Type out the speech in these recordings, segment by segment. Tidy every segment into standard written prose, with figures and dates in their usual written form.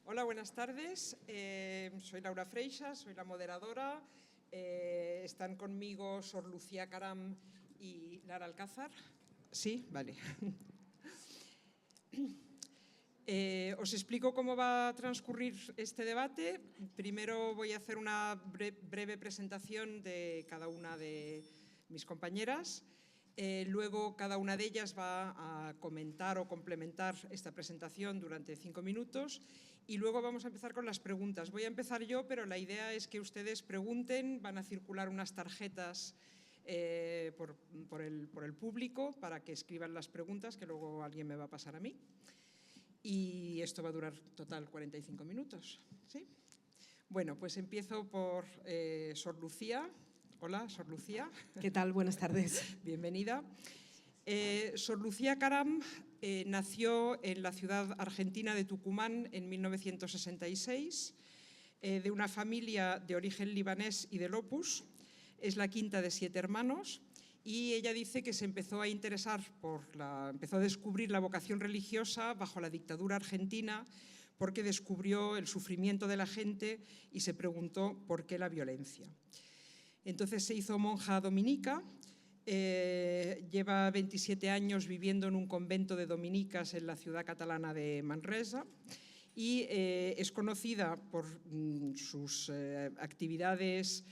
Hola, buenas tardes. Soy Laura Freixas, soy la moderadora. Están conmigo Sor Lucía Caram y Lara Alcázar. Sí, vale. Os explico cómo va a transcurrir este debate. Primero voy a hacer una breve presentación de cada una de mis compañeras. Luego cada una de ellas va a comentar o complementar esta presentación durante 5 minutos y luego vamos a empezar con las preguntas. Voy a empezar yo, pero la idea es que ustedes pregunten. Van a circular unas tarjetas por el público para que escriban las preguntas que luego alguien me va a pasar a mí. Y esto va a durar total 45 minutos. ¿Sí? Bueno, pues empiezo por Sor Lucía. Hola, Sor Lucía. ¿Qué tal? Buenas tardes. Bienvenida. Sor Lucía Caram nació en la ciudad argentina de Tucumán en 1966, de una familia de origen libanés y del Opus. Es la quinta de 7 hermanos y ella dice que se empezó a interesar empezó a descubrir la vocación religiosa bajo la dictadura argentina porque descubrió el sufrimiento de la gente y se preguntó por qué la violencia. Entonces se hizo monja dominica, lleva 27 años viviendo en un convento de dominicas en la ciudad catalana de Manresa y es conocida por sus actividades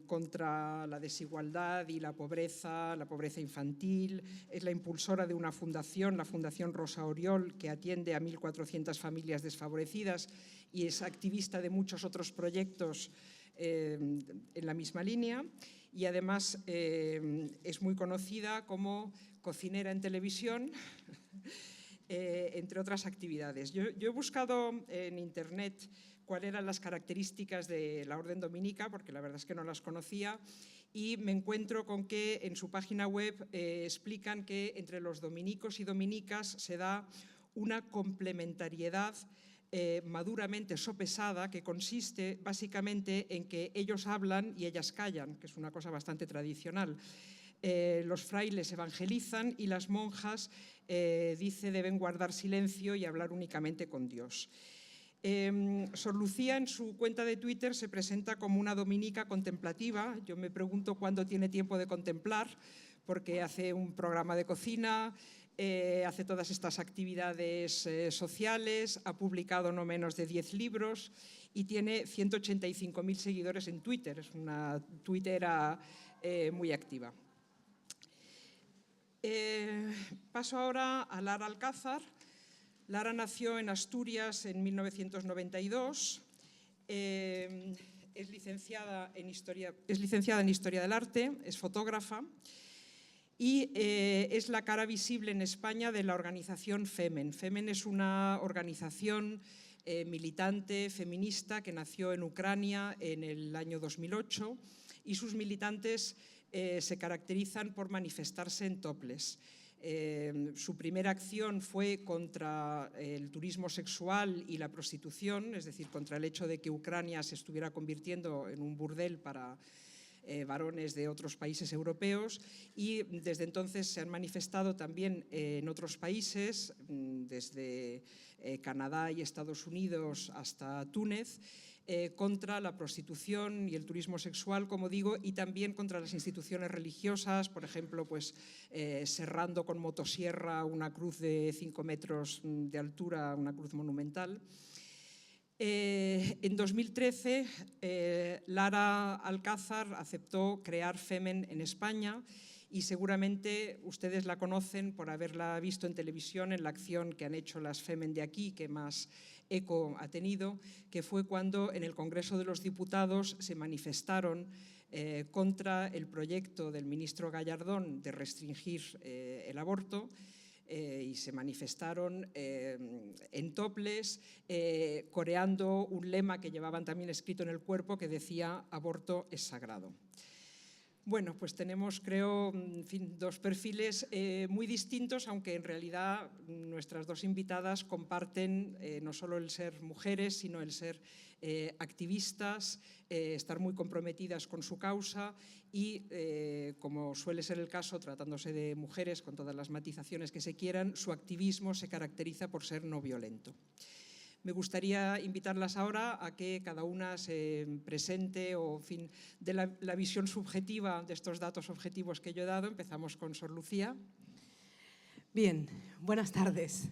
contra la desigualdad y la pobreza infantil. Es la impulsora de una fundación, la Fundación Rosa Oriol, que atiende a 1.400 familias desfavorecidas y es activista de muchos otros proyectos en la misma línea, y además es muy conocida como cocinera en televisión, entre otras actividades. Yo he buscado en internet cuáles eran las características de la Orden Dominica, porque la verdad es que no las conocía, y me encuentro con que en su página web explican que entre los dominicos y dominicas se da una complementariedad maduramente sopesada, que consiste básicamente en que ellos hablan y ellas callan, que es una cosa bastante tradicional. Los frailes evangelizan y las monjas, dice, deben guardar silencio y hablar únicamente con Dios. Sor Lucía en su cuenta de Twitter se presenta como una dominica contemplativa. Yo me pregunto cuándo tiene tiempo de contemplar, porque hace un programa de cocina, hace todas estas actividades sociales, ha publicado no menos de 10 libros y tiene 185.000 seguidores en Twitter. Es una tuitera muy activa. Paso ahora a Lara Alcázar. Lara nació en Asturias en 1992. Es licenciada en Historia del Arte, es fotógrafa y es la cara visible en España de la organización Femen. Femen es una organización militante feminista que nació en Ucrania en el año 2008 y sus militantes se caracterizan por manifestarse en topless. Su primera acción fue contra el turismo sexual y la prostitución, es decir, contra el hecho de que Ucrania se estuviera convirtiendo en un burdel para varones de otros países europeos, y desde entonces se han manifestado también en otros países, desde Canadá y Estados Unidos hasta Túnez, contra la prostitución y el turismo sexual, como digo, y también contra las instituciones religiosas, por ejemplo, pues, serrando con motosierra una cruz de 5 metros de altura, una cruz monumental. En 2013, Lara Alcázar aceptó crear Femen en España y seguramente ustedes la conocen por haberla visto en televisión en la acción que han hecho las Femen de aquí, que más eco ha tenido, que fue cuando en el Congreso de los Diputados se manifestaron contra el proyecto del ministro Gallardón de restringir el aborto. Y se manifestaron en topless, coreando un lema que llevaban también escrito en el cuerpo que decía «Aborto es sagrado». Bueno, pues tenemos, creo, en fin, dos perfiles muy distintos, aunque en realidad nuestras dos invitadas comparten no solo el ser mujeres, sino el ser activistas, estar muy comprometidas con su causa y, como suele ser el caso, tratándose de mujeres con todas las matizaciones que se quieran, su activismo se caracteriza por ser no violento. Me gustaría invitarlas ahora a que cada una se presente o, en fin, de la visión subjetiva de estos datos objetivos que yo he dado. Empezamos con Sor Lucía. Bien, buenas tardes.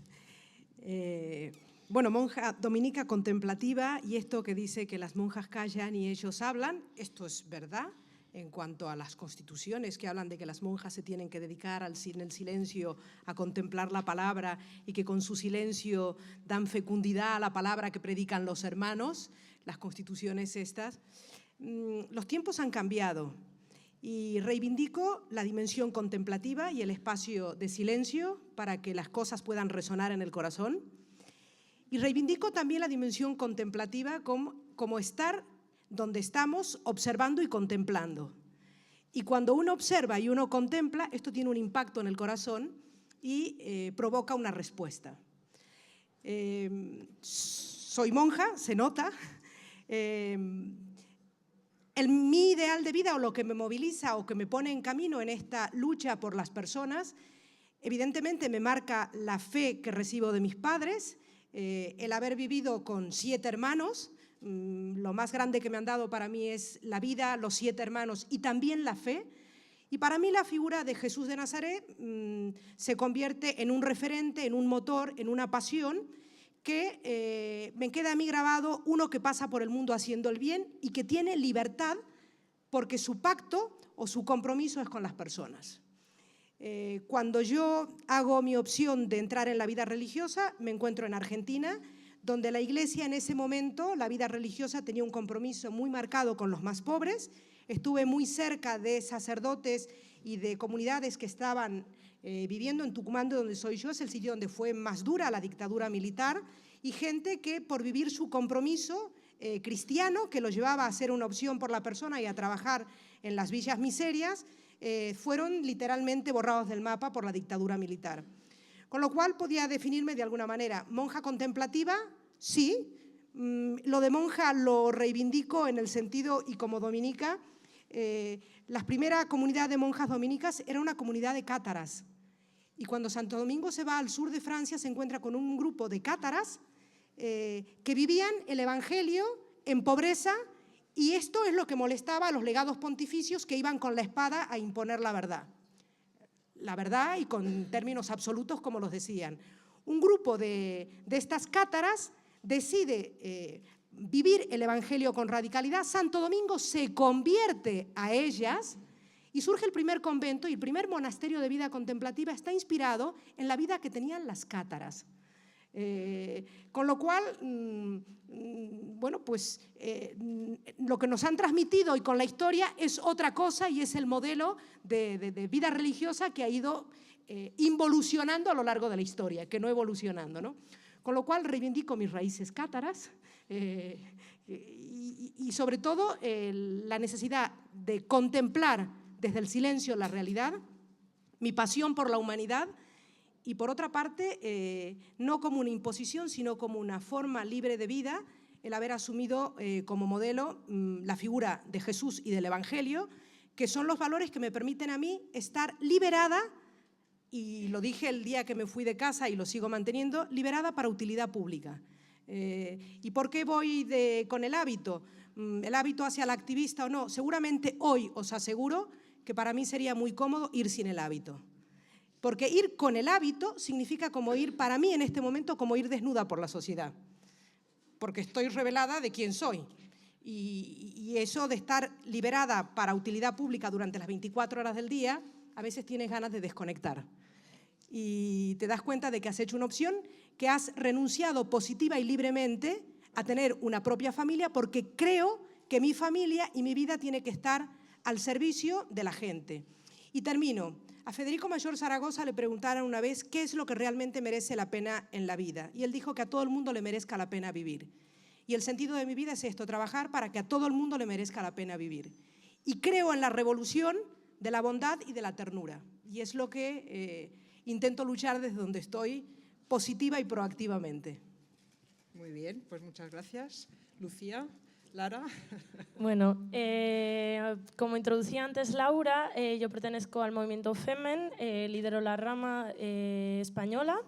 Bueno, monja dominica contemplativa, y esto que dice que las monjas callan y ellos hablan, esto es verdad en cuanto a las constituciones que hablan de que las monjas se tienen que dedicar en el silencio a contemplar la palabra y que con su silencio dan fecundidad a la palabra que predican los hermanos, las constituciones estas. Los tiempos han cambiado y reivindico la dimensión contemplativa y el espacio de silencio para que las cosas puedan resonar en el corazón. Y reivindico también la dimensión contemplativa como estar donde estamos observando y contemplando. Y cuando uno observa y uno contempla, esto tiene un impacto en el corazón y provoca una respuesta. Soy monja, se nota. Mi ideal de vida o lo que me moviliza o que me pone en camino en esta lucha por las personas, evidentemente me marca la fe que recibo de mis padres, el haber vivido con 7 hermanos. Lo más grande que me han dado para mí es la vida, los 7 hermanos y también la fe. Y para mí la figura de Jesús de Nazaret se convierte en un referente, en un motor, en una pasión que me queda a mí grabado, uno que pasa por el mundo haciendo el bien y que tiene libertad porque su pacto o su compromiso es con las personas. Cuando yo hago mi opción de entrar en la vida religiosa, me encuentro en Argentina, donde la Iglesia en ese momento, la vida religiosa, tenía un compromiso muy marcado con los más pobres. Estuve muy cerca de sacerdotes y de comunidades que estaban viviendo en Tucumán, de donde soy yo, es el sitio donde fue más dura la dictadura militar, y gente que por vivir su compromiso cristiano, que los llevaba a hacer una opción por la persona y a trabajar en las villas miserias, fueron literalmente borrados del mapa por la dictadura militar. Con lo cual podía definirme de alguna manera. Monja contemplativa, sí. Lo de monja lo reivindico en el sentido, y como dominica, la primera comunidad de monjas dominicas era una comunidad de cátaras. Y cuando Santo Domingo se va al sur de Francia, se encuentra con un grupo de cátaras que vivían el Evangelio en pobreza, y esto es lo que molestaba a los legados pontificios, que iban con la espada a imponer la verdad. La verdad y con términos absolutos, como los decían. Un grupo de estas cátaras decide vivir el Evangelio con radicalidad. Santo Domingo se convierte a ellas y surge el primer convento, y el primer monasterio de vida contemplativa está inspirado en la vida que tenían las cátaras. Con lo cual, bueno, pues lo que nos han transmitido y con la historia es otra cosa, y es el modelo de vida religiosa que ha ido involucionando a lo largo de la historia, que no evolucionando, ¿no? Con lo cual reivindico mis raíces cátaras y sobre todo la necesidad de contemplar desde el silencio la realidad, mi pasión por la humanidad. Y por otra parte, no como una imposición, sino como una forma libre de vida, el haber asumido como modelo la figura de Jesús y del Evangelio, que son los valores que me permiten a mí estar liberada, y lo dije el día que me fui de casa y lo sigo manteniendo, liberada para utilidad pública. ¿Y por qué voy con el hábito? ¿El hábito hacia la activista o no? Seguramente hoy os aseguro que para mí sería muy cómodo ir sin el hábito. Porque ir con el hábito significa como ir, para mí en este momento, como ir desnuda por la sociedad. Porque estoy revelada de quién soy. Y eso de estar liberada para utilidad pública durante las 24 horas del día, a veces tienes ganas de desconectar. Y te das cuenta de que has hecho una opción, que has renunciado positiva y libremente a tener una propia familia, porque creo que mi familia y mi vida tiene que estar al servicio de la gente. Y termino. A Federico Mayor Zaragoza le preguntaron una vez qué es lo que realmente merece la pena en la vida. Y él dijo que a todo el mundo le merezca la pena vivir. Y el sentido de mi vida es esto, trabajar para que a todo el mundo le merezca la pena vivir. Y creo en la revolución de la bondad y de la ternura. Y es lo que intento luchar desde donde estoy, positiva y proactivamente. Muy bien, pues muchas gracias. Lucía. Lara. Bueno, como introducía antes Laura, yo pertenezco al movimiento Femen, lidero la rama española,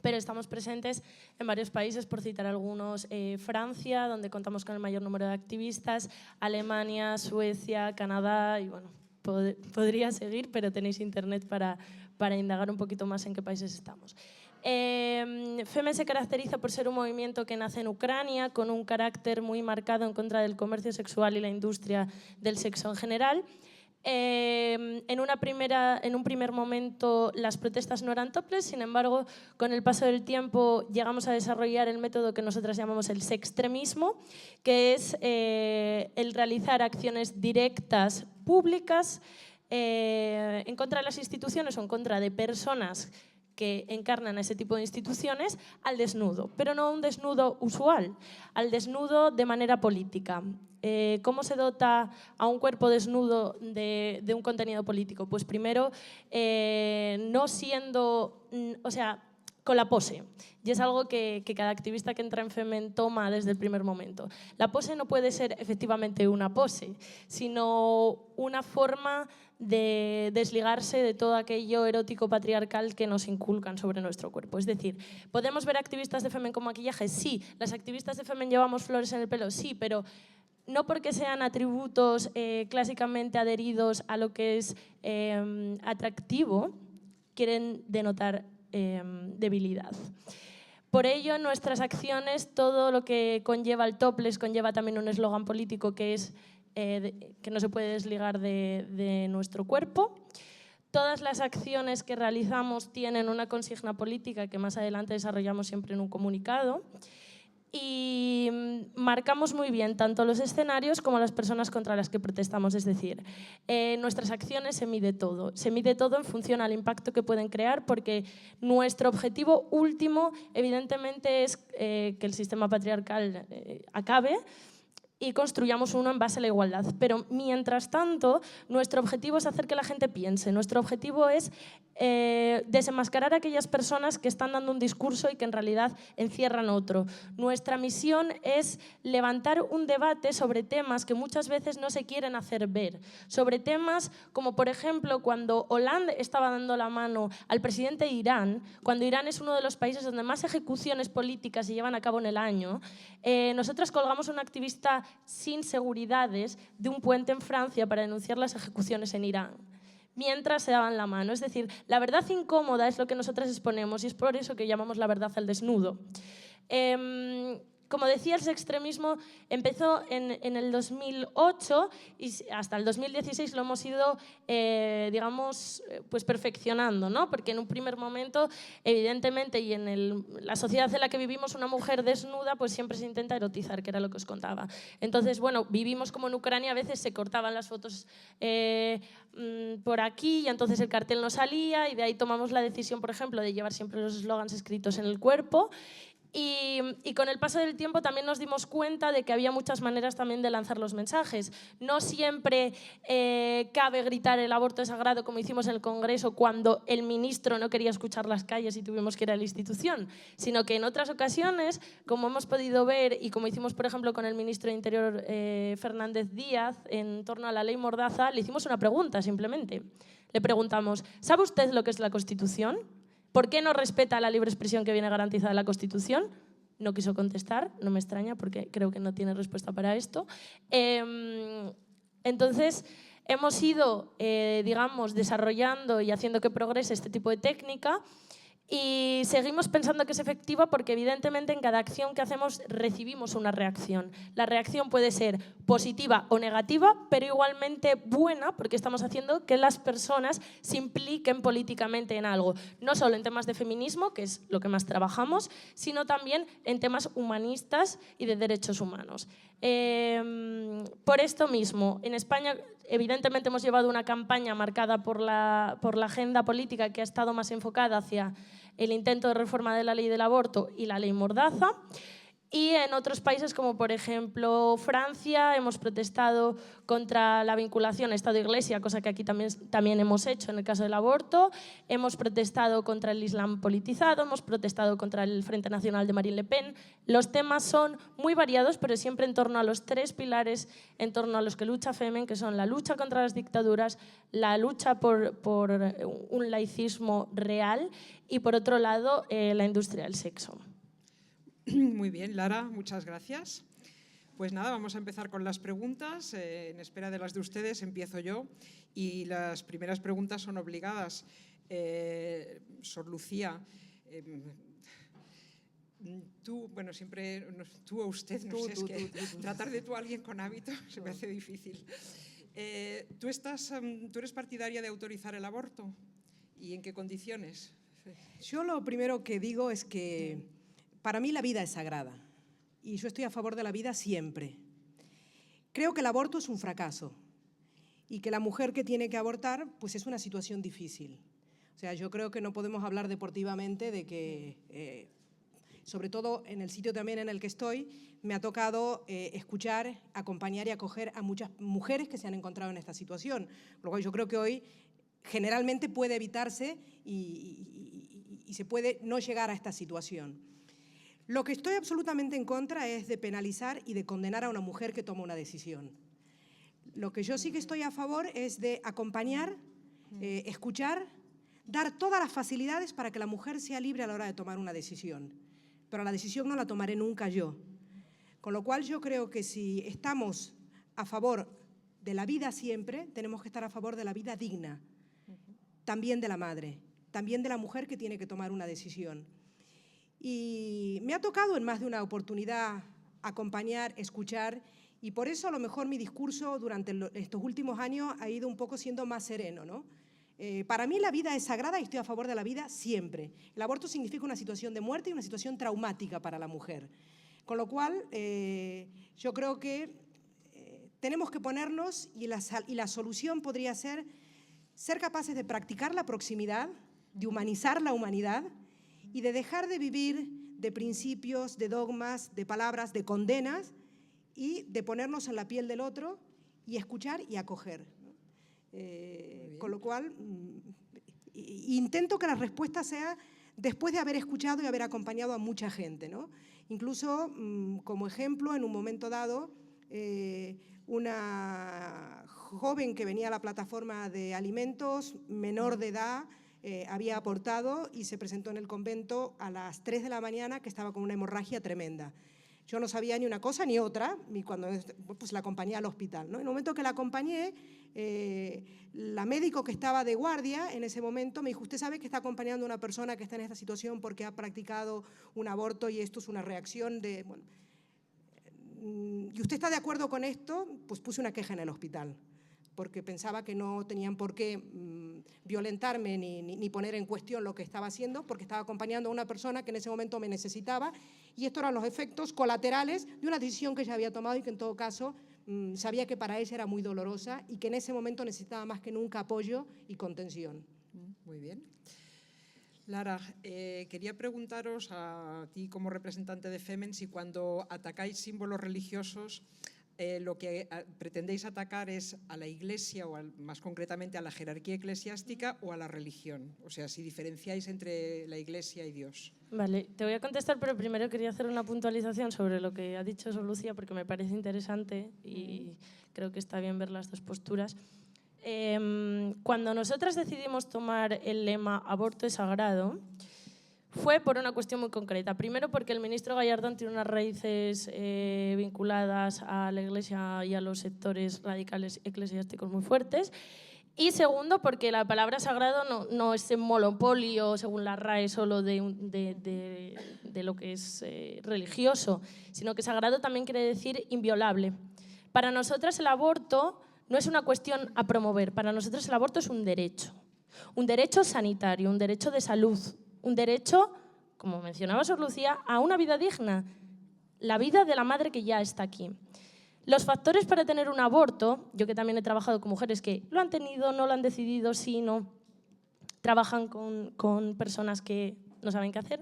pero estamos presentes en varios países, por citar algunos, Francia, donde contamos con el mayor número de activistas, Alemania, Suecia, Canadá, y bueno, podría seguir, pero tenéis internet para indagar un poquito más en qué países estamos. Femen se caracteriza por ser un movimiento que nace en Ucrania, con un carácter muy marcado en contra del comercio sexual y la industria del sexo en general. En un primer momento las protestas no eran topless, sin embargo, con el paso del tiempo llegamos a desarrollar el método que nosotras llamamos el sextremismo, que es el realizar acciones directas, públicas, en contra de las instituciones o en contra de personas que encarnan ese tipo de instituciones al desnudo, pero no un desnudo usual, al desnudo de manera política. ¿Cómo se dota a un cuerpo desnudo de un contenido político? Pues primero, no siendo, o sea, con la pose. Y es algo que cada activista que entra en Femen toma desde el primer momento. La pose no puede ser efectivamente una pose, sino una forma de desligarse de todo aquello erótico patriarcal que nos inculcan sobre nuestro cuerpo. Es decir, ¿podemos ver activistas de Femen con maquillaje? Sí. ¿Las activistas de Femen llevamos flores en el pelo? Sí, pero no porque sean atributos clásicamente adheridos a lo que es atractivo, quieren denotar debilidad. Por ello, en nuestras acciones, todo lo que conlleva el topless conlleva también un eslogan político que es que no se puede desligar de nuestro cuerpo. Todas las acciones que realizamos tienen una consigna política que más adelante desarrollamos siempre en un comunicado. Y marcamos muy bien tanto los escenarios como las personas contra las que protestamos. Es decir, en nuestras acciones se mide todo. Se mide todo en función al impacto que pueden crear, porque nuestro objetivo último, evidentemente, es que el sistema patriarcal acabe y construyamos uno en base a la igualdad. Pero, mientras tanto, nuestro objetivo es hacer que la gente piense. Nuestro objetivo es desenmascarar a aquellas personas que están dando un discurso y que en realidad encierran otro. Nuestra misión es levantar un debate sobre temas que muchas veces no se quieren hacer ver. Sobre temas como, por ejemplo, cuando Hollande estaba dando la mano al presidente de Irán, cuando Irán es uno de los países donde más ejecuciones políticas se llevan a cabo en el año, nosotros colgamos a un activista sin seguridades de un puente en Francia para denunciar las ejecuciones en Irán, mientras se daban la mano. Es decir, la verdad incómoda es lo que nosotras exponemos y es por eso que llamamos la verdad al desnudo. Como decía, el sextremismo empezó en el 2008 y hasta el 2016 lo hemos ido, digamos, pues perfeccionando, ¿no? Porque en un primer momento, evidentemente, y en la sociedad en la que vivimos, una mujer desnuda pues siempre se intenta erotizar, que era lo que os contaba. Entonces, bueno, vivimos como en Ucrania, a veces se cortaban las fotos por aquí y entonces el cartel no salía, y de ahí tomamos la decisión, por ejemplo, de llevar siempre los eslogans escritos en el cuerpo. Y con el paso del tiempo también nos dimos cuenta de que había muchas maneras también de lanzar los mensajes. No siempre cabe gritar el aborto es sagrado, como hicimos en el Congreso cuando el ministro no quería escuchar las calles y tuvimos que ir a la institución, sino que en otras ocasiones, como hemos podido ver y como hicimos, por ejemplo, con el ministro de Interior Fernández Díaz en torno a la ley Mordaza, le hicimos una pregunta simplemente. Le preguntamos, ¿sabe usted lo que es la Constitución? ¿Por qué no respeta la libre expresión que viene garantizada en la Constitución? No quiso contestar, no me extraña porque creo que no tiene respuesta para esto. Entonces, hemos ido, digamos, desarrollando y haciendo que progrese este tipo de técnica. Y seguimos pensando que es efectiva porque evidentemente en cada acción que hacemos recibimos una reacción. La reacción puede ser positiva o negativa, pero igualmente buena porque estamos haciendo que las personas se impliquen políticamente en algo. No solo en temas de feminismo, que es lo que más trabajamos, sino también en temas humanistas y de derechos humanos. Por esto mismo, en España evidentemente hemos llevado una campaña marcada por la agenda política que ha estado más enfocada hacia el intento de reforma de la ley del aborto y la ley Mordaza. Y en otros países, como por ejemplo Francia, hemos protestado contra la vinculación Estado-Iglesia, cosa que aquí también hemos hecho en el caso del aborto. Hemos protestado contra el Islam politizado, hemos protestado contra el Frente Nacional de Marine Le Pen. Los temas son muy variados, pero siempre en torno a los 3 pilares en torno a los que lucha Femen, que son la lucha contra las dictaduras, la lucha por un laicismo real y, por otro lado, la industria del sexo. Muy bien, Lara, muchas gracias. Pues nada, vamos a empezar con las preguntas. En espera de las de ustedes, empiezo yo. Y las primeras preguntas son obligadas. Sor Lucía, tú, bueno, siempre, tú o usted, no sé, es que tratar de tú a alguien con hábito se me hace difícil. ¿Tú eres partidaria de autorizar el aborto? ¿Y en qué condiciones? Yo lo primero que digo es que para mí la vida es sagrada y yo estoy a favor de la vida siempre. Creo que el aborto es un fracaso y que la mujer que tiene que abortar pues es una situación difícil. O sea, yo creo que no podemos hablar deportivamente de que, sobre todo en el sitio también en el que estoy, me ha tocado escuchar, acompañar y acoger a muchas mujeres que se han encontrado en esta situación. Por lo cual yo creo que hoy generalmente puede evitarse y se puede no llegar a esta situación. Lo que estoy absolutamente en contra es de penalizar y de condenar a una mujer que toma una decisión. Lo que yo sí que estoy a favor es de acompañar, escuchar, dar todas las facilidades para que la mujer sea libre a la hora de tomar una decisión. Pero la decisión no la tomaré nunca yo. Con lo cual yo creo que si estamos a favor de la vida siempre, tenemos que estar a favor de la vida digna, también de la madre, también de la mujer que tiene que tomar una decisión. Y me ha tocado en más de una oportunidad acompañar, escuchar, y por eso a lo mejor mi discurso durante estos últimos años ha ido un poco siendo más sereno, ¿no? Para mí la vida es sagrada y estoy a favor de la vida siempre. El aborto significa una situación de muerte y una situación traumática para la mujer. Con lo cual, yo creo que tenemos que ponernos, y la solución podría ser capaces de practicar la proximidad, de humanizar la humanidad, y de dejar de vivir de principios, de dogmas, de palabras, de condenas, y de ponernos en la piel del otro y escuchar y acoger. Con lo cual, intento que la respuesta sea después de haber escuchado y haber acompañado a mucha gente, ¿no? Incluso, como ejemplo, en un momento dado, una joven que venía a la plataforma de alimentos, menor de edad, había abortado y se presentó en el convento a las 3 de la mañana, que estaba con una hemorragia tremenda. Yo no sabía ni una cosa ni otra, y cuando pues, la acompañé al hospital, ¿no? En el momento que la acompañé, la médico que estaba de guardia en ese momento me dijo: usted sabe que está acompañando a una persona que está en esta situación porque ha practicado un aborto y esto es una reacción de... Bueno, ¿y usted está de acuerdo con esto? Pues puse una queja en el hospital, porque pensaba que no tenían por qué violentarme ni poner en cuestión lo que estaba haciendo, porque estaba acompañando a una persona que en ese momento me necesitaba, y estos eran los efectos colaterales de una decisión que ella había tomado y que en todo caso sabía que para ella era muy dolorosa y que en ese momento necesitaba más que nunca apoyo y contención. Muy bien. Lara, quería preguntaros a ti como representante de Femen si cuando atacáis símbolos religiosos lo que pretendéis atacar es a la Iglesia o más concretamente a la jerarquía eclesiástica o a la religión. O sea, si diferenciáis entre la Iglesia y Dios. Vale, te voy a contestar, pero primero quería hacer una puntualización sobre lo que ha dicho Sor Lucía, porque me parece interesante y creo que está bien ver las dos posturas. Cuando nosotras decidimos tomar el lema aborto es sagrado, fue por una cuestión muy concreta. Primero, porque el ministro Gallardón tiene unas raíces vinculadas a la Iglesia y a los sectores radicales eclesiásticos muy fuertes. Y segundo, porque la palabra sagrado no es un monopolio, según la RAE, solo de lo que es religioso, sino que sagrado también quiere decir inviolable. Para nosotras el aborto no es una cuestión a promover, para nosotros el aborto es un derecho sanitario, un derecho de salud, un derecho, como mencionaba Sor Lucía, a una vida digna, la vida de la madre que ya está aquí. Los factores para tener un aborto, yo que también he trabajado con mujeres que lo han tenido, no lo han decidido, sí, no, trabajan con personas que no saben qué hacer,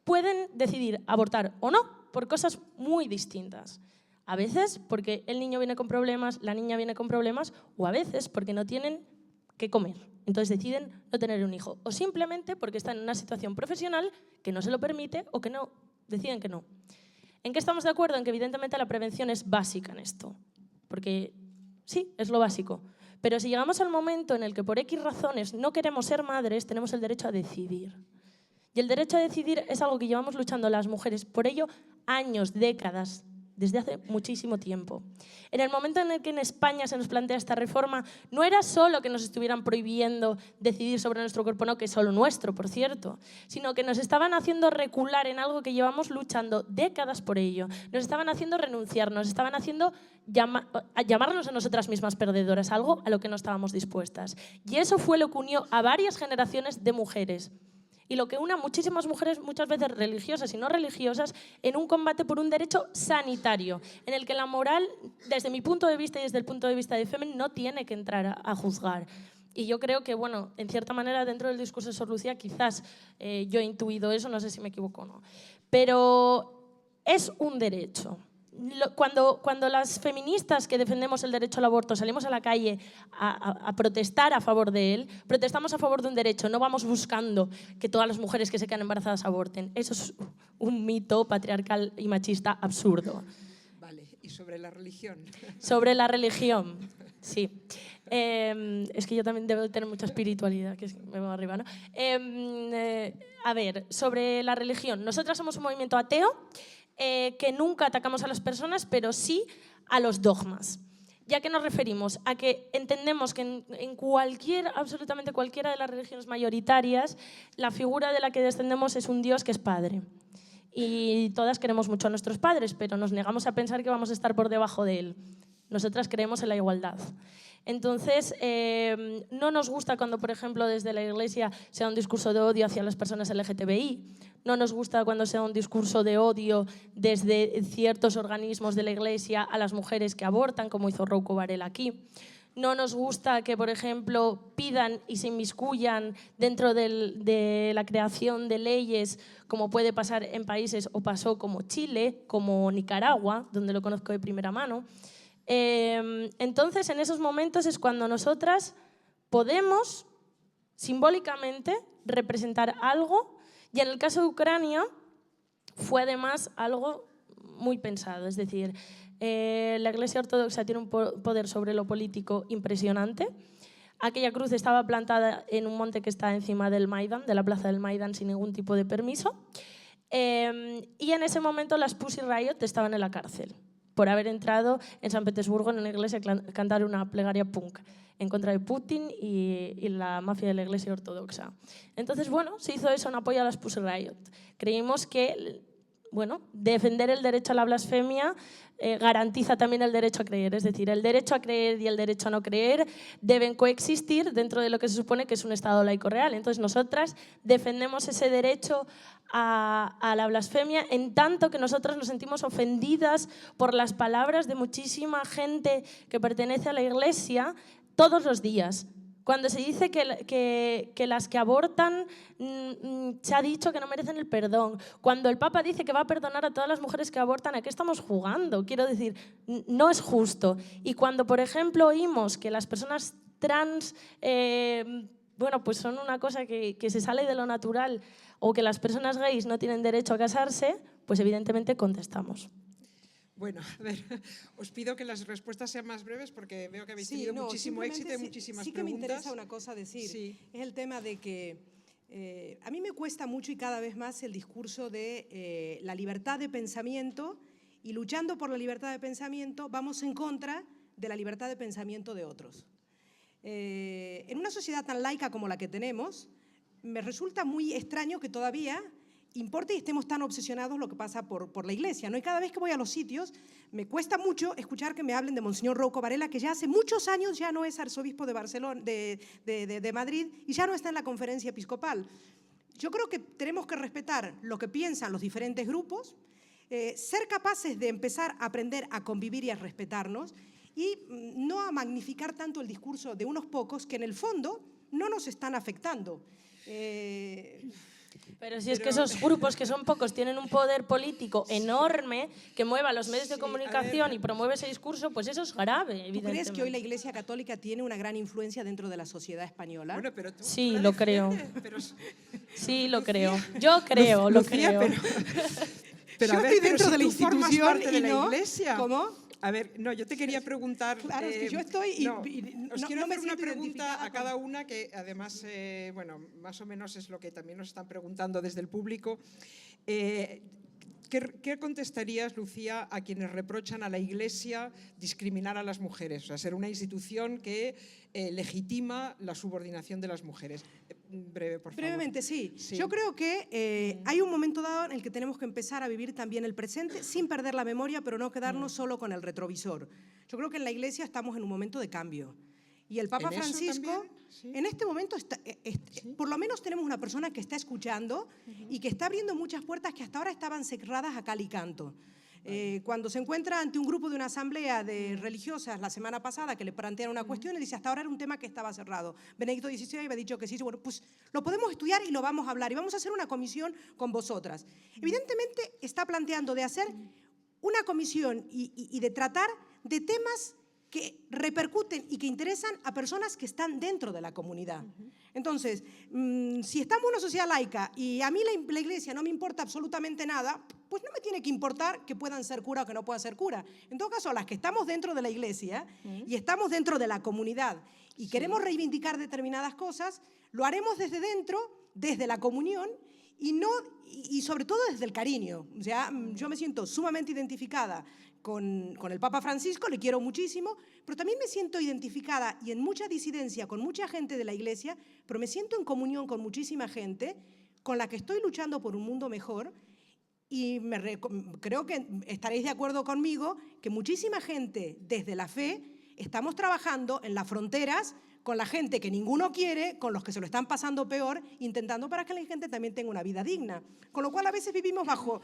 pueden decidir abortar o no por cosas muy distintas. A veces porque el niño viene con problemas, la niña viene con problemas, o a veces porque no tienen qué comer. Entonces deciden no tener un hijo. O simplemente porque están en una situación profesional que no se lo permite o que no, deciden que no. ¿En qué estamos de acuerdo? En que evidentemente la prevención es básica en esto. Porque sí, es lo básico. Pero si llegamos al momento en el que por X razones no queremos ser madres, tenemos el derecho a decidir. Y el derecho a decidir es algo que llevamos luchando las mujeres por ello años, décadas, desde hace muchísimo tiempo. En el momento en el que en España se nos plantea esta reforma, no era solo que nos estuvieran prohibiendo decidir sobre nuestro cuerpo, no que es solo nuestro, por cierto, sino que nos estaban haciendo recular en algo que llevamos luchando décadas por ello. Nos estaban haciendo renunciar, nos estaban haciendo llamarnos a nosotras mismas perdedoras, algo a lo que no estábamos dispuestas. Y eso fue lo que unió a varias generaciones de mujeres. Y lo que une a muchísimas mujeres, muchas veces religiosas y no religiosas, en un combate por un derecho sanitario, en el que la moral, desde mi punto de vista y desde el punto de vista de Femen, no tiene que entrar a juzgar. Y yo creo que, bueno, en cierta manera, dentro del discurso de Sor Lucía, quizás yo he intuido eso, no sé si me equivoco o no. Pero es un derecho. Cuando las feministas que defendemos el derecho al aborto salimos a la calle a protestar a favor de él, protestamos a favor de un derecho, no vamos buscando que todas las mujeres que se quedan embarazadas aborten. Eso es un mito patriarcal y machista absurdo. Vale, ¿y sobre la religión? Sobre la religión, sí. Es que yo también debo tener mucha espiritualidad, que me voy arriba, ¿no? A ver, sobre la religión. Nosotras somos un movimiento ateo, que nunca atacamos a las personas, pero sí a los dogmas. ¿Ya que nos referimos? A que entendemos que en absolutamente cualquiera de las religiones mayoritarias, la figura de la que descendemos es un Dios que es padre. Y todas queremos mucho a nuestros padres, pero nos negamos a pensar que vamos a estar por debajo de él. Nosotras creemos en la igualdad. Entonces, no nos gusta cuando, por ejemplo, desde la Iglesia se da un discurso de odio hacia las personas LGTBI. No nos gusta cuando se da un discurso de odio desde ciertos organismos de la Iglesia a las mujeres que abortan, como hizo Rouco Varela aquí. No nos gusta que, por ejemplo, pidan y se inmiscuyan dentro de la creación de leyes, como puede pasar en países, o pasó como Chile, como Nicaragua, donde lo conozco de primera mano. Entonces, en esos momentos es cuando nosotras podemos simbólicamente representar algo, y en el caso de Ucrania fue además algo muy pensado, es decir, la Iglesia Ortodoxa tiene un poder sobre lo político impresionante. Aquella cruz estaba plantada en un monte que está encima del Maidán, de la plaza del Maidán, sin ningún tipo de permiso, y en ese momento las Pussy Riot estaban en la cárcel por haber entrado en San Petersburgo en una iglesia a cantar una plegaria punk en contra de Putin y la mafia de la Iglesia Ortodoxa. Entonces, bueno, se hizo eso en apoyo a las Pussy Riot. Creímos que, bueno, defender el derecho a la blasfemia garantiza también el derecho a creer. Es decir, el derecho a creer y el derecho a no creer deben coexistir dentro de lo que se supone que es un Estado laico real. Entonces, nosotras defendemos ese derecho a la blasfemia, en tanto que nosotras nos sentimos ofendidas por las palabras de muchísima gente que pertenece a la Iglesia todos los días. Cuando se dice que las que abortan se ha dicho que no merecen el perdón. Cuando el Papa dice que va a perdonar a todas las mujeres que abortan, ¿a qué estamos jugando? Quiero decir, no es justo. Y cuando, por ejemplo, oímos que las personas trans bueno, pues son una cosa que se sale de lo natural, o que las personas gays no tienen derecho a casarse, pues evidentemente contestamos. Bueno, a ver, os pido que las respuestas sean más breves porque veo que habéis tenido muchísimo éxito y muchísimas preguntas. Sí que me interesa una cosa decir, sí. Es el tema de que a mí me cuesta mucho y cada vez más el discurso de la libertad de pensamiento, y luchando por la libertad de pensamiento vamos en contra de la libertad de pensamiento de otros. En una sociedad tan laica como la que tenemos, me resulta muy extraño que todavía importe y estemos tan obsesionados lo que pasa por la Iglesia, ¿no? Y cada vez que voy a los sitios me cuesta mucho escuchar que me hablen de Monseñor Rouco Varela, que ya hace muchos años ya no es arzobispo de Barcelona, de Madrid, y ya no está en la conferencia episcopal. Yo creo que tenemos que respetar lo que piensan los diferentes grupos, ser capaces de empezar a aprender a convivir y a respetarnos, y no a magnificar tanto el discurso de unos pocos que en el fondo no nos están afectando. Pero si es que esos grupos, que son pocos, tienen un poder político enorme que mueva los medios de Sí, comunicación y promueve ese discurso, pues eso es grave, ¿Tú evidentemente. crees que hoy la Iglesia Católica tiene una gran influencia dentro de la sociedad española? Bueno, pero tú Sí, la lo creo. defiendes, pero Sí, lo creo. Yo creo, lo Lucía, creo. pero Yo a ver, estoy pero dentro si de la tú formas institución parte de y la no. Iglesia. ¿Cómo? A ver, no, yo te quería preguntar. Claro, es que yo estoy os no- quiero no me hacer una siento pregunta identificada a cada una que además, bueno, más o menos es lo que también nos están preguntando desde el público. ¿Qué contestarías, Lucía, a quienes reprochan a la Iglesia discriminar a las mujeres? O sea, ser una institución que legitima la subordinación de las mujeres. Breve, por favor. Brevemente, sí. Sí. Yo creo que hay un momento dado en el que tenemos que empezar a vivir también el presente sin perder la memoria, pero no quedarnos solo con el retrovisor. Yo creo que en la Iglesia estamos en un momento de cambio. Y el Papa ¿En eso Francisco, también? Sí. en este momento, por lo menos tenemos una persona que está escuchando y que está abriendo muchas puertas que hasta ahora estaban cerradas a cal y canto. Cuando se encuentra ante un grupo de una asamblea de religiosas la semana pasada que le plantean una cuestión, le dice, hasta ahora era un tema que estaba cerrado. Benedicto XVI había dicho que sí, bueno, pues lo podemos estudiar y lo vamos a hablar y vamos a hacer una comisión con vosotras. Evidentemente está planteando de hacer una comisión y de tratar de temas que repercuten y que interesan a personas que están dentro de la comunidad. Entonces, si estamos en una sociedad laica y a mí la Iglesia no me importa absolutamente nada, pues no me tiene que importar que puedan ser cura o que no puedan ser cura. En todo caso, las que estamos dentro de la Iglesia y estamos dentro de la comunidad y queremos reivindicar determinadas cosas, lo haremos desde dentro, desde la comunión y sobre todo desde el cariño. O sea, yo me siento sumamente identificada con el Papa Francisco, le quiero muchísimo, pero también me siento identificada y en mucha disidencia con mucha gente de la Iglesia, pero me siento en comunión con muchísima gente con la que estoy luchando por un mundo mejor y creo que estaréis de acuerdo conmigo que muchísima gente desde la fe estamos trabajando en las fronteras con la gente que ninguno quiere, con los que se lo están pasando peor, intentando para que la gente también tenga una vida digna. Con lo cual a veces vivimos bajo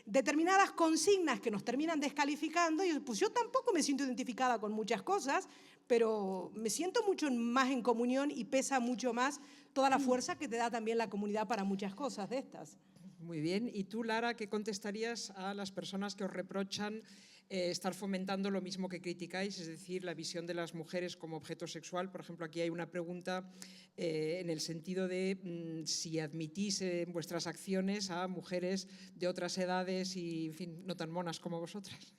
determinadas consignas que nos terminan descalificando y pues yo tampoco me siento identificada con muchas cosas, pero me siento mucho más en comunión y pesa mucho más toda la fuerza que te da también la comunidad para muchas cosas de estas. Muy bien. ¿Y tú, Lara, qué contestarías a las personas que os reprochan estar fomentando lo mismo que criticáis, es decir, la visión de las mujeres como objeto sexual? Por ejemplo, aquí hay una pregunta en el sentido de si admitís en vuestras acciones a mujeres de otras edades y, en fin, no tan monas como vosotras.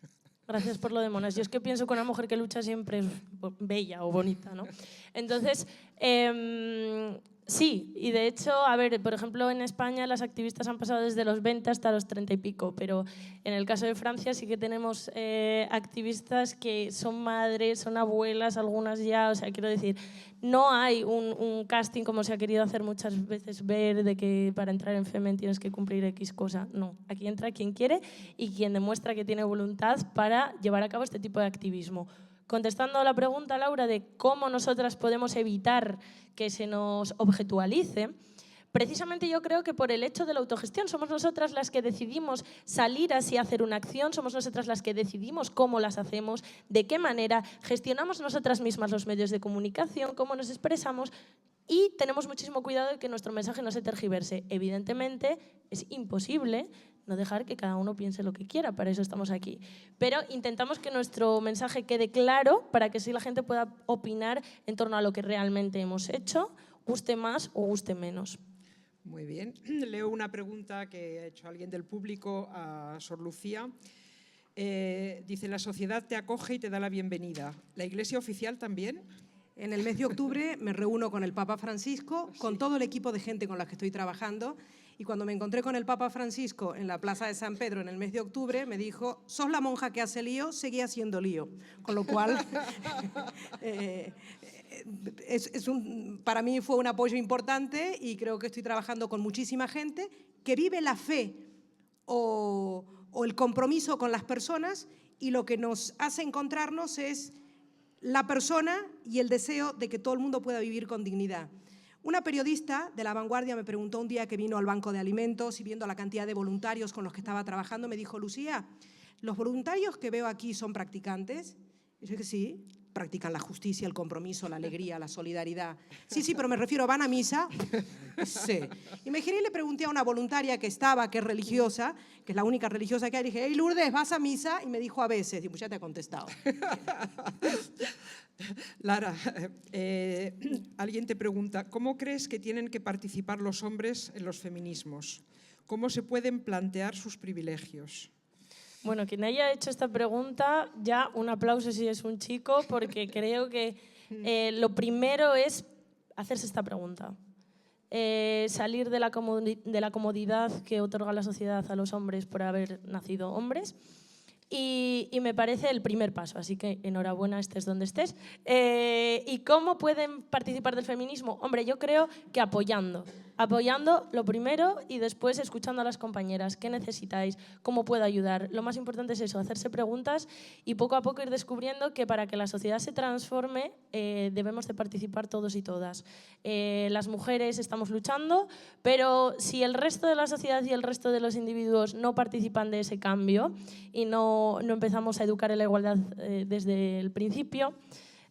Gracias por lo de monas. Yo es que pienso que una mujer que lucha siempre es bella o bonita, ¿no? Entonces, sí, y de hecho, a ver, por ejemplo, en España las activistas han pasado desde los 20 hasta los 30 y pico, pero en el caso de Francia sí que tenemos activistas que son madres, son abuelas, algunas ya, o sea, quiero decir, no hay un casting como se ha querido hacer muchas veces ver de que para entrar en Femen tienes que cumplir X cosa. No, aquí entra quien quiere y quien demuestra que tiene voluntad para llevar a cabo este tipo de activismo. Contestando a la pregunta, Laura, de cómo nosotras podemos evitar que se nos objetualice, precisamente yo creo que por el hecho de la autogestión somos nosotras las que decidimos salir así a hacer una acción, somos nosotras las que decidimos cómo las hacemos, de qué manera, gestionamos nosotras mismas los medios de comunicación, cómo nos expresamos y tenemos muchísimo cuidado de que nuestro mensaje no se tergiverse. Evidentemente es imposible no dejar que cada uno piense lo que quiera, para eso estamos aquí. Pero intentamos que nuestro mensaje quede claro para que así la gente pueda opinar en torno a lo que realmente hemos hecho, guste más o guste menos. Muy bien. Leo una pregunta que ha hecho alguien del público a Sor Lucía. Dice, la sociedad te acoge y te da la bienvenida. ¿La Iglesia oficial también? En el mes de octubre me reúno con el Papa Francisco, con todo el equipo de gente con la que estoy trabajando, y cuando me encontré con el Papa Francisco en la Plaza de San Pedro en el mes de octubre, me dijo, sos la monja que hace lío, seguí haciendo lío. Con lo cual, para mí fue un apoyo importante y creo que estoy trabajando con muchísima gente que vive la fe o el compromiso con las personas, y lo que nos hace encontrarnos es la persona y el deseo de que todo el mundo pueda vivir con dignidad. Una periodista de La Vanguardia me preguntó un día que vino al Banco de Alimentos y viendo la cantidad de voluntarios con los que estaba trabajando, me dijo, Lucía, ¿los voluntarios que veo aquí son practicantes? Y yo dije, sí. practican la justicia, el compromiso, la alegría, la solidaridad. Sí, sí, pero me refiero, ¿van a misa? Sí. Y me giré y le pregunté a una voluntaria que estaba, que es religiosa, que es la única religiosa que hay, y dije, hey Lourdes, ¿vas a misa? Y me dijo a veces, y pues ya te ha contestado. Lara, alguien te pregunta, ¿cómo crees que tienen que participar los hombres en los feminismos? ¿Cómo se pueden plantear sus privilegios? Bueno, quien haya hecho esta pregunta, ya un aplauso si es un chico, porque creo que lo primero es hacerse esta pregunta. Salir de la comodidad que otorga la sociedad a los hombres por haber nacido hombres. Y me parece el primer paso, así que enhorabuena, estés donde estés. ¿Y cómo pueden participar del feminismo? Hombre, yo creo que apoyando lo primero y después escuchando a las compañeras. ¿Qué necesitáis? ¿Cómo puedo ayudar? Lo más importante es eso, hacerse preguntas y poco a poco ir descubriendo que para que la sociedad se transforme debemos de participar todos y todas. Las mujeres estamos luchando, pero si el resto de la sociedad y el resto de los individuos no participan de ese cambio y no empezamos a educar en la igualdad desde el principio,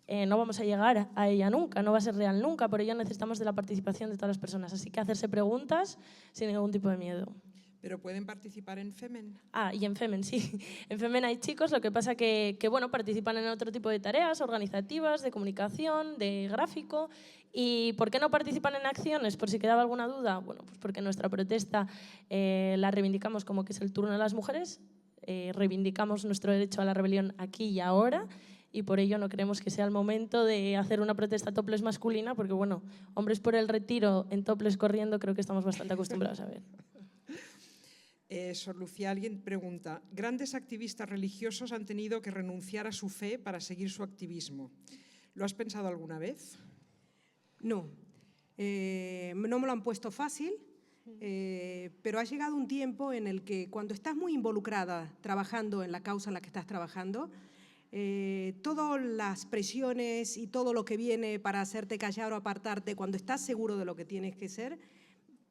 no vamos a llegar a ella nunca, no va a ser real nunca, por ello necesitamos de la participación de todas las personas, así que hacerse preguntas sin ningún tipo de miedo. ¿Pero pueden participar en Femen? Y en Femen, sí. En Femen hay chicos, lo que pasa que bueno, participan en otro tipo de tareas organizativas, de comunicación, de gráfico. ¿Y por qué no participan en acciones? Por si quedaba alguna duda. Bueno, pues porque nuestra protesta la reivindicamos como que es el turno de las mujeres, reivindicamos nuestro derecho a la rebelión aquí y ahora, y por ello no creemos que sea el momento de hacer una protesta topless masculina, porque bueno, hombres por el retiro en topless corriendo creo que estamos bastante acostumbrados a ver. Sor Lucía, alguien pregunta, grandes activistas religiosos han tenido que renunciar a su fe para seguir su activismo. ¿Lo has pensado alguna vez? No, no me lo han puesto fácil, pero ha llegado un tiempo en el que cuando estás muy involucrada trabajando en la causa en la que estás trabajando, todas las presiones y todo lo que viene para hacerte callar o apartarte, cuando estás seguro de lo que tienes que ser,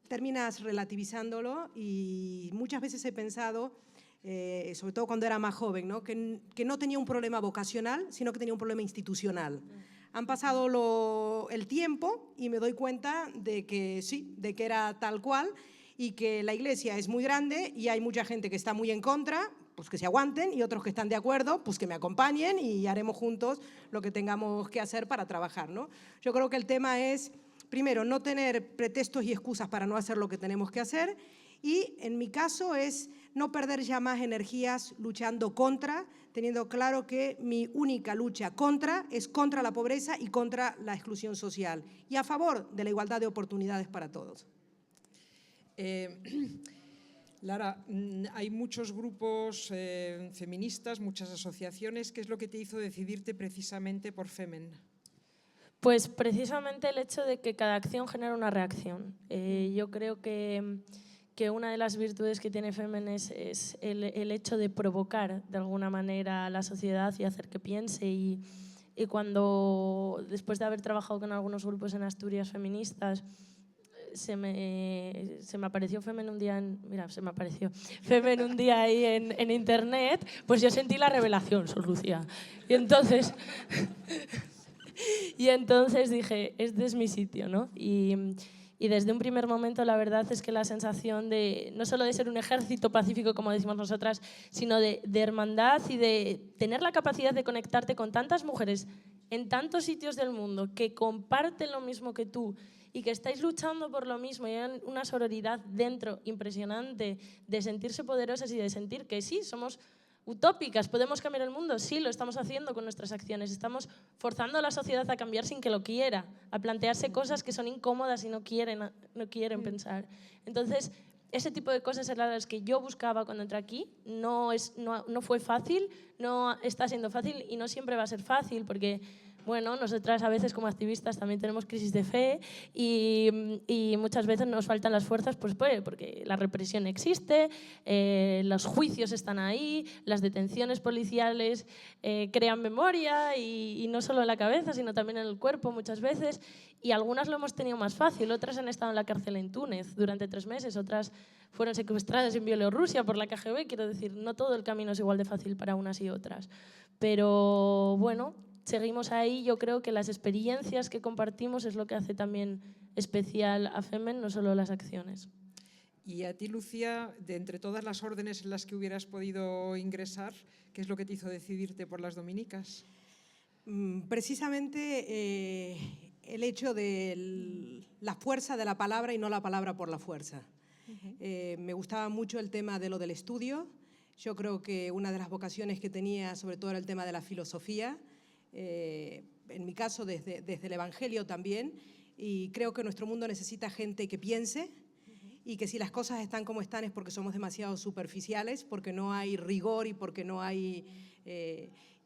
terminas relativizándolo y muchas veces he pensado, sobre todo cuando era más joven, ¿no? Que no tenía un problema vocacional, sino que tenía un problema institucional. Han pasado el tiempo y me doy cuenta de que sí, de que era tal cual y que la iglesia es muy grande y hay mucha gente que está muy en contra, pues que se aguanten, y otros que están de acuerdo, pues que me acompañen y haremos juntos lo que tengamos que hacer para trabajar, ¿no? Yo creo que el tema es, primero, no tener pretextos y excusas para no hacer lo que tenemos que hacer, y en mi caso es no perder ya más energías luchando contra, teniendo claro que mi única lucha contra es contra la pobreza y contra la exclusión social, y a favor de la igualdad de oportunidades para todos. Lara, hay muchos grupos feministas, muchas asociaciones. ¿Qué es lo que te hizo decidirte precisamente por Femen? Pues precisamente el hecho de que cada acción genera una reacción. Yo creo que una de las virtudes que tiene Femen es el hecho de provocar de alguna manera a la sociedad y hacer que piense. Y cuando, después de haber trabajado con algunos grupos en Asturias feministas, se me apareció Femen un día Femen un día ahí en internet, pues yo sentí la revelación, Sor Lucía. Y entonces dije, este es mi sitio, ¿no? Y desde un primer momento la verdad es que la sensación de, no solo de ser un ejército pacífico, como decimos nosotras, sino de hermandad y de tener la capacidad de conectarte con tantas mujeres en tantos sitios del mundo que comparten lo mismo que tú y que estáis luchando por lo mismo, y hay una sororidad dentro impresionante de sentirse poderosas y de sentir que sí, somos utópicas, podemos cambiar el mundo, sí, lo estamos haciendo con nuestras acciones, estamos forzando a la sociedad a cambiar sin que lo quiera, a plantearse cosas que son incómodas y no quieren pensar. Entonces, ese tipo de cosas eran las que yo buscaba cuando entré aquí. No fue fácil, no está siendo fácil y no siempre va a ser fácil porque, bueno, nosotras a veces como activistas también tenemos crisis de fe y muchas veces nos faltan las fuerzas pues porque la represión existe, los juicios están ahí, las detenciones policiales crean memoria y no solo en la cabeza, sino también en el cuerpo muchas veces, y algunas lo hemos tenido más fácil, otras han estado en la cárcel en Túnez durante 3 meses, otras fueron secuestradas en Bielorrusia por la KGB, quiero decir, no todo el camino es igual de fácil para unas y otras, pero bueno, seguimos ahí. Yo creo que las experiencias que compartimos es lo que hace también especial a Femen, no solo las acciones. Y a ti, Lucía, de entre todas las órdenes en las que hubieras podido ingresar, ¿qué es lo que te hizo decidirte por las dominicas? Precisamente el hecho de la fuerza de la palabra y no la palabra por la fuerza. Me gustaba mucho el tema de lo del estudio. Yo creo que una de las vocaciones que tenía, sobre todo, era el tema de la filosofía. En mi caso, desde el Evangelio también. Y creo que nuestro mundo necesita gente que piense, y que si las cosas están como están es porque somos demasiado superficiales, porque no hay rigor y porque no hay...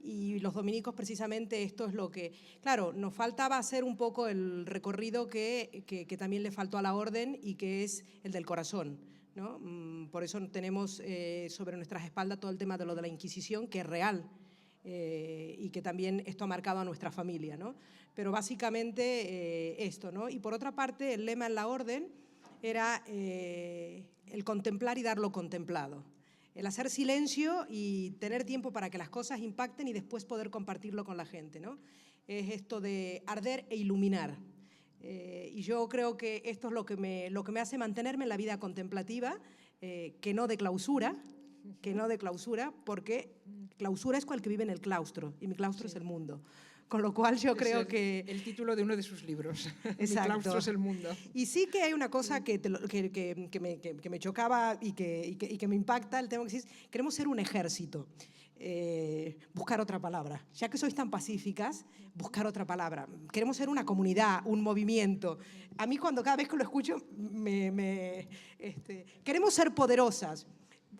y los dominicos precisamente esto es lo que... Claro, nos faltaba hacer un poco el recorrido que también le faltó a la orden y que es el del corazón, ¿no? Por eso tenemos sobre nuestras espaldas todo el tema de lo de la Inquisición, que es real, y que también esto ha marcado a nuestra familia, ¿no? Pero básicamente esto, ¿no? Y por otra parte, el lema en la orden era el contemplar y dar lo contemplado. El hacer silencio y tener tiempo para que las cosas impacten y después poder compartirlo con la gente, ¿no? Es esto de arder e iluminar. Y yo creo que esto es lo que me hace mantenerme en la vida contemplativa, que no de clausura, porque clausura es cual que vive en el claustro, y mi claustro es el mundo. Con lo cual yo creo que... El título de uno de sus libros. Exacto. Mi claustro es el mundo. Y sí que hay una cosa que me chocaba y que me impacta, el tema que decís, queremos ser un ejército. Buscar otra palabra. Ya que sois tan pacíficas, buscar otra palabra. Queremos ser una comunidad, un movimiento. A mí cada vez que lo escucho, queremos ser poderosas.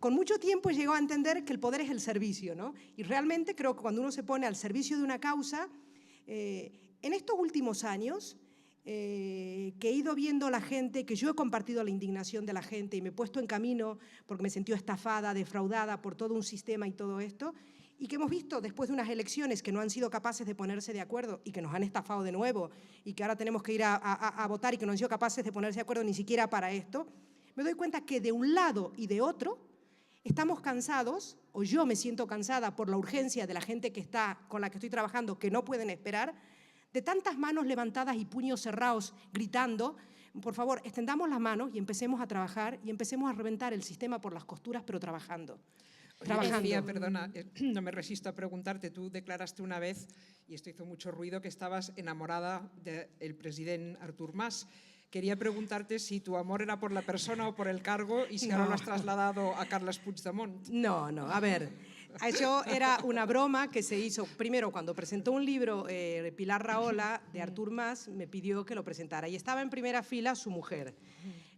Con mucho tiempo he llegado a entender que el poder es el servicio, ¿no? Y realmente creo que cuando uno se pone al servicio de una causa, en estos últimos años, que he ido viendo la gente, que yo he compartido la indignación de la gente y me he puesto en camino porque me sentí estafada, defraudada por todo un sistema y todo esto, y que hemos visto después de unas elecciones que no han sido capaces de ponerse de acuerdo y que nos han estafado de nuevo y que ahora tenemos que ir a votar y que no han sido capaces de ponerse de acuerdo ni siquiera para esto, me doy cuenta que de un lado y de otro estamos cansados, o yo me siento cansada por la urgencia de la gente que está, con la que estoy trabajando, que no pueden esperar, de tantas manos levantadas y puños cerrados gritando. Por favor, extendamos las manos y empecemos a trabajar y empecemos a reventar el sistema por las costuras, pero trabajando. Lucía, perdona, no me resisto a preguntarte, tú declaraste una vez, y esto hizo mucho ruido, que estabas enamorada del presidente Artur Mas. Quería preguntarte si tu amor era por la persona o por el cargo y si ahora lo has trasladado a Carles Puigdemont. No, a ver, eso era una broma que se hizo. Primero, cuando presentó un libro Pilar Rahola de Artur Mas, me pidió que lo presentara y estaba en primera fila su mujer.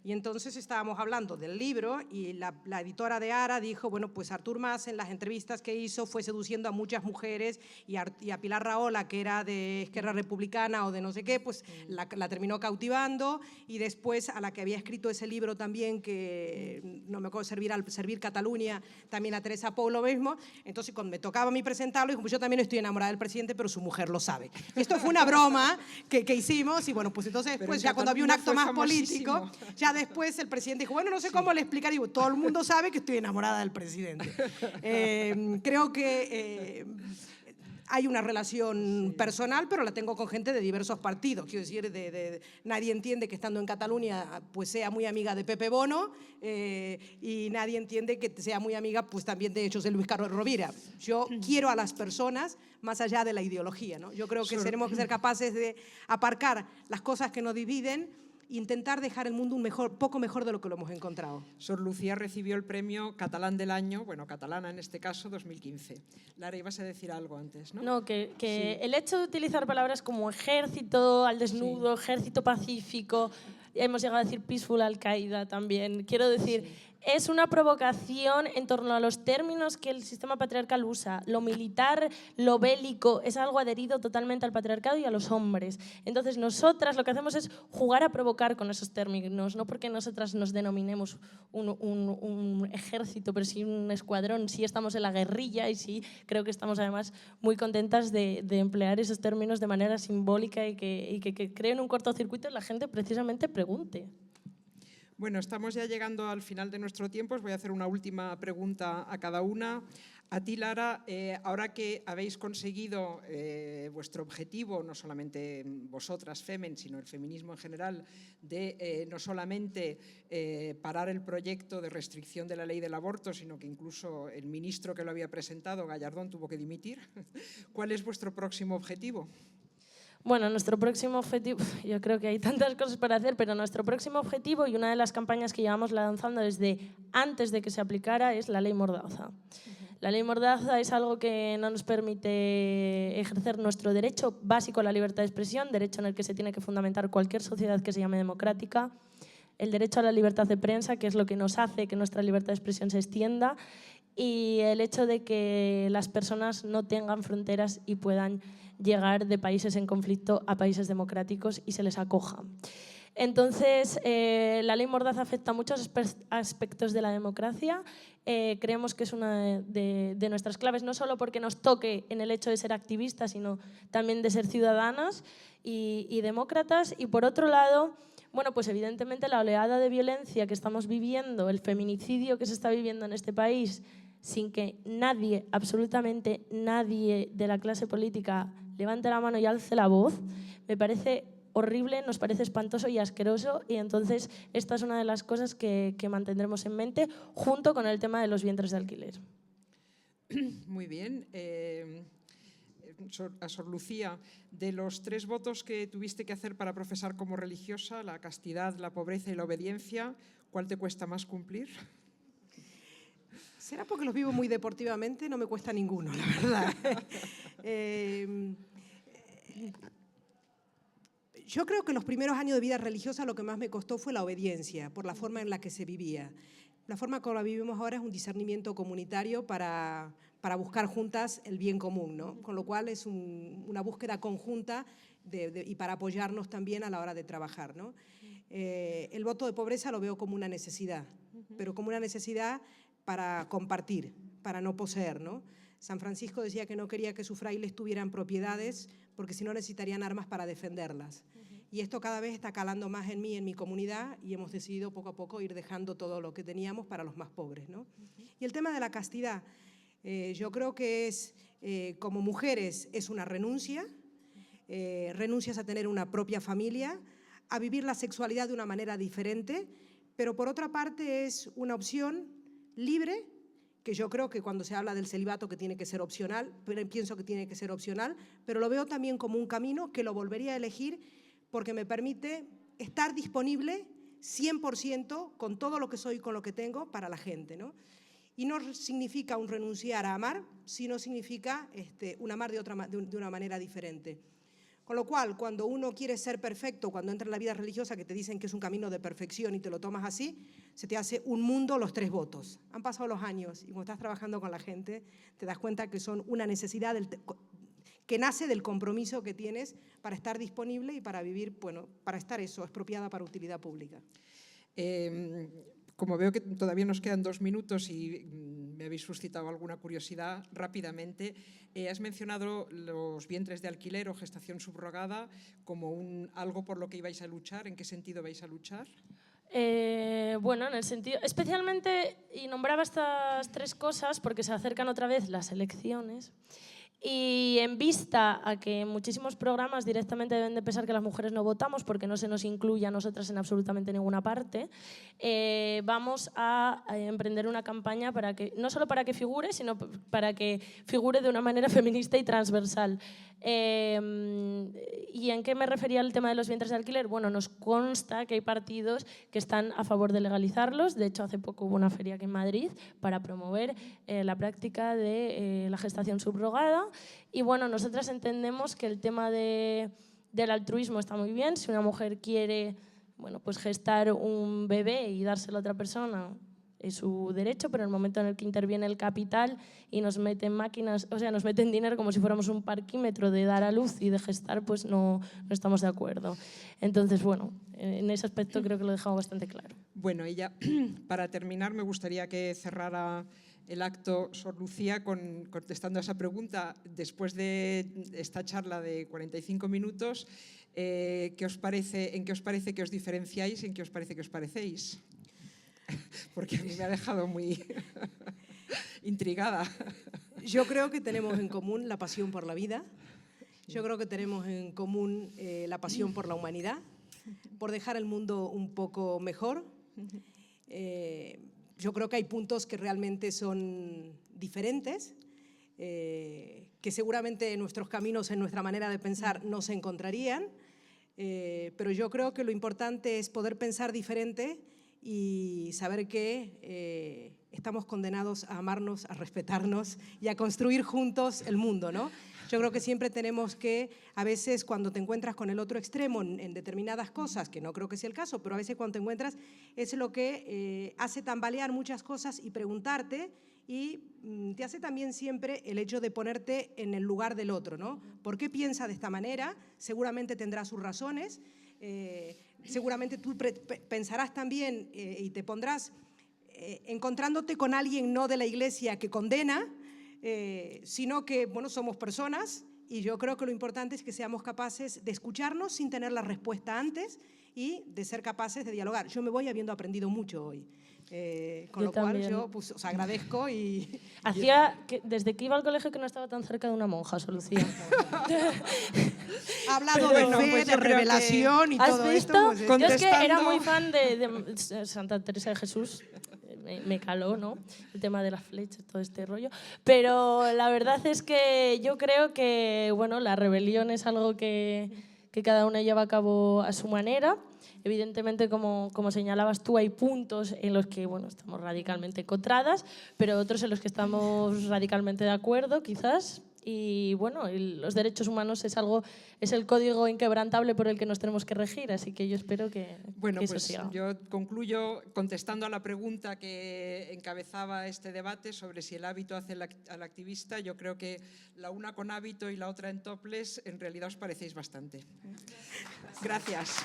Y entonces estábamos hablando del libro y la editora de Ara dijo, bueno, pues Artur Mas en las entrevistas que hizo fue seduciendo a muchas mujeres y a Pilar Rahola, que era de Esquerra Republicana o de no sé qué, pues la terminó cautivando, y después a la que había escrito ese libro también, que no me acuerdo, Servir Cataluña, también a Teresa Pou lo mismo. Entonces cuando me tocaba a mí presentarlo, dijo, pues yo también estoy enamorada del presidente, pero su mujer lo sabe. Y esto fue una broma que hicimos y bueno, pues entonces después, ya cuando había un acto más político, ya después el presidente dijo, bueno, no sé cómo le explicar, digo, todo el mundo sabe que estoy enamorada del presidente. Creo que hay una relación personal, pero la tengo con gente de diversos partidos. Quiero decir, nadie entiende que estando en Cataluña pues sea muy amiga de Pepe Bono, y nadie entiende que sea muy amiga pues también de José Luis Carlos Rovira. Yo quiero a las personas más allá de la ideología, ¿no? Yo creo que tenemos que ser capaces de aparcar las cosas que nos dividen, intentar dejar el mundo poco mejor de lo que lo hemos encontrado. Sor Lucía recibió el premio Catalán del Año, bueno, catalana en este caso, 2015. Lara, ibas a decir algo antes, ¿no? No, que Sí. el hecho de utilizar palabras como ejército al desnudo, ejército pacífico, hemos llegado a decir peaceful Al-Qaeda también, quiero decir... Es una provocación en torno a los términos que el sistema patriarcal usa. Lo militar, lo bélico, es algo adherido totalmente al patriarcado y a los hombres. Entonces, nosotras lo que hacemos es jugar a provocar con esos términos, no porque nosotras nos denominemos un ejército, pero sí un escuadrón, sí estamos en la guerrilla y sí creo que estamos además muy contentas de emplear esos términos de manera simbólica y que creen un cortocircuito y la gente precisamente pregunte. Bueno, estamos ya llegando al final de nuestro tiempo. Os voy a hacer una última pregunta a cada una. A ti, Lara, ahora que habéis conseguido vuestro objetivo, no solamente vosotras, Femen, sino el feminismo en general, de no solamente parar el proyecto de restricción de la ley del aborto, sino que incluso el ministro que lo había presentado, Gallardón, tuvo que dimitir. ¿Cuál es vuestro próximo objetivo? Bueno, nuestro próximo objetivo, yo creo que hay tantas cosas para hacer, pero nuestro próximo objetivo y una de las campañas que llevamos lanzando desde antes de que se aplicara es la ley Mordaza. La ley Mordaza es algo que no nos permite ejercer nuestro derecho básico a la libertad de expresión, derecho en el que se tiene que fundamentar cualquier sociedad que se llame democrática, el derecho a la libertad de prensa, que es lo que nos hace que nuestra libertad de expresión se extienda, y el hecho de que las personas no tengan fronteras y puedan llegar de países en conflicto a países democráticos y se les acoja. Entonces, la ley Mordaza afecta a muchos aspectos de la democracia. Creemos que es una de nuestras claves, no solo porque nos toque en el hecho de ser activistas, sino también de ser ciudadanas y demócratas. Y por otro lado, bueno, pues evidentemente la oleada de violencia que estamos viviendo, el feminicidio que se está viviendo en este país, sin que nadie, absolutamente nadie de la clase política levante la mano y alce la voz, me parece horrible, nos parece espantoso y asqueroso, y entonces esta es una de las cosas que mantendremos en mente junto con el tema de los vientres de alquiler. Muy bien. A Sor Lucía, de los 3 votos que tuviste que hacer para profesar como religiosa, la castidad, la pobreza y la obediencia, ¿cuál te cuesta más cumplir? ¿Será porque los vivo muy deportivamente? No me cuesta ninguno, la verdad. Yo creo que los primeros años de vida religiosa lo que más me costó fue la obediencia, por la forma en la que se vivía. La forma como la vivimos ahora es un discernimiento comunitario para buscar juntas el bien común, ¿no? Con lo cual es una búsqueda conjunta y para apoyarnos también a la hora de trabajar, ¿no? El voto de pobreza lo veo como una necesidad, pero como una necesidad para compartir, para no poseer, ¿no? San Francisco decía que no quería que sus frailes tuvieran propiedades porque si no necesitarían armas para defenderlas. Y esto cada vez está calando más en mí, en mi comunidad, y hemos decidido poco a poco ir dejando todo lo que teníamos para los más pobres, ¿no? Y el tema de la castidad, yo creo que es, como mujeres, es una renuncia, renuncias a tener una propia familia, a vivir la sexualidad de una manera diferente, pero por otra parte es una opción libre, que yo creo que cuando se habla del celibato que tiene que ser opcional, pero pienso que tiene que ser opcional, pero lo veo también como un camino que lo volvería a elegir porque me permite estar disponible 100% con todo lo que soy y con lo que tengo para la gente, ¿no? Y no significa un renunciar a amar, sino significa un amar de una manera diferente. Con lo cual, cuando uno quiere ser perfecto, cuando entra en la vida religiosa, que te dicen que es un camino de perfección y te lo tomas así, se te hace un mundo los 3 votos. Han pasado los años y cuando estás trabajando con la gente, te das cuenta que son una necesidad que nace del compromiso que tienes para estar disponible y para vivir, bueno, para estar expropiada para utilidad pública. Como veo que todavía nos quedan 2 minutos y me habéis suscitado alguna curiosidad, rápidamente, has mencionado los vientres de alquiler o gestación subrogada como algo por lo que ibais a luchar. ¿En qué sentido vais a luchar? Bueno, en el sentido, especialmente, y nombraba estas 3 cosas porque se acercan otra vez las elecciones, y en vista a que muchísimos programas directamente deben de pensar que las mujeres no votamos porque no se nos incluye a nosotras en absolutamente ninguna parte, vamos a emprender una campaña para que, no solo para que figure, sino para que figure de una manera feminista y transversal. ¿Y en qué me refería al tema de los vientres de alquiler? Bueno, nos consta que hay partidos que están a favor de legalizarlos. De hecho, hace poco hubo una feria aquí en Madrid para promover la práctica de la gestación subrogada. Y bueno, nosotras entendemos que el tema del altruismo está muy bien. Si una mujer quiere, bueno, pues gestar un bebé y dárselo a otra persona, es su derecho, pero en el momento en el que interviene el capital y nos meten máquinas, o sea, nos meten dinero como si fuéramos un parquímetro de dar a luz y de gestar, pues no estamos de acuerdo. Entonces, bueno, en ese aspecto creo que lo he dejado bastante claro. Bueno, y ya para terminar me gustaría que cerrara el acto Sor Lucía contestando a esa pregunta. Después de esta charla de 45 minutos, ¿En qué os parece que os diferenciáis y en qué os parece que os parecéis? Porque a mí me ha dejado muy intrigada. Yo creo que tenemos en común la pasión por la vida. Yo creo que tenemos en común la pasión por la humanidad, por dejar el mundo un poco mejor. Yo creo que hay puntos que realmente son diferentes, que seguramente en nuestros caminos, en nuestra manera de pensar, no se encontrarían, pero yo creo que lo importante es poder pensar diferente y saber que estamos condenados a amarnos, a respetarnos y a construir juntos el mundo, ¿no? Yo creo que siempre tenemos que, a veces cuando te encuentras con el otro extremo en determinadas cosas, que no creo que sea el caso, pero a veces cuando te encuentras es lo que hace tambalear muchas cosas y preguntarte, y te hace también siempre el hecho de ponerte en el lugar del otro, ¿no? ¿Por qué piensa de esta manera? Seguramente tendrá sus razones, seguramente tú pensarás también y te pondrás encontrándote con alguien no de la Iglesia que condena, sino que, bueno, somos personas y yo creo que lo importante es que seamos capaces de escucharnos sin tener la respuesta antes y de ser capaces de dialogar. Yo me voy habiendo aprendido mucho hoy, con lo cual yo pues, os agradezco y... Desde que iba al colegio que no estaba tan cerca de una monja, Lucía. Ha hablado de fe, pues de revelación y todo esto. Pues, Pues, yo es que era muy fan de Santa Teresa de Jesús. Me caló, ¿no? El tema de las flechas, todo este rollo. Pero la verdad es que yo creo que, bueno, la rebelión es algo que cada una lleva a cabo a su manera. Evidentemente, como señalabas tú, hay puntos en los que, bueno, estamos radicalmente encontradas, pero otros en los que estamos radicalmente de acuerdo, quizás. Y bueno, los derechos humanos es el código inquebrantable por el que nos tenemos que regir, así que yo espero que eso pues siga. yo concluyo contestando a la pregunta que encabezaba este debate sobre si el hábito hace al activista. Yo creo que la una con hábito y la otra en topless, en realidad os parecéis bastante. Gracias.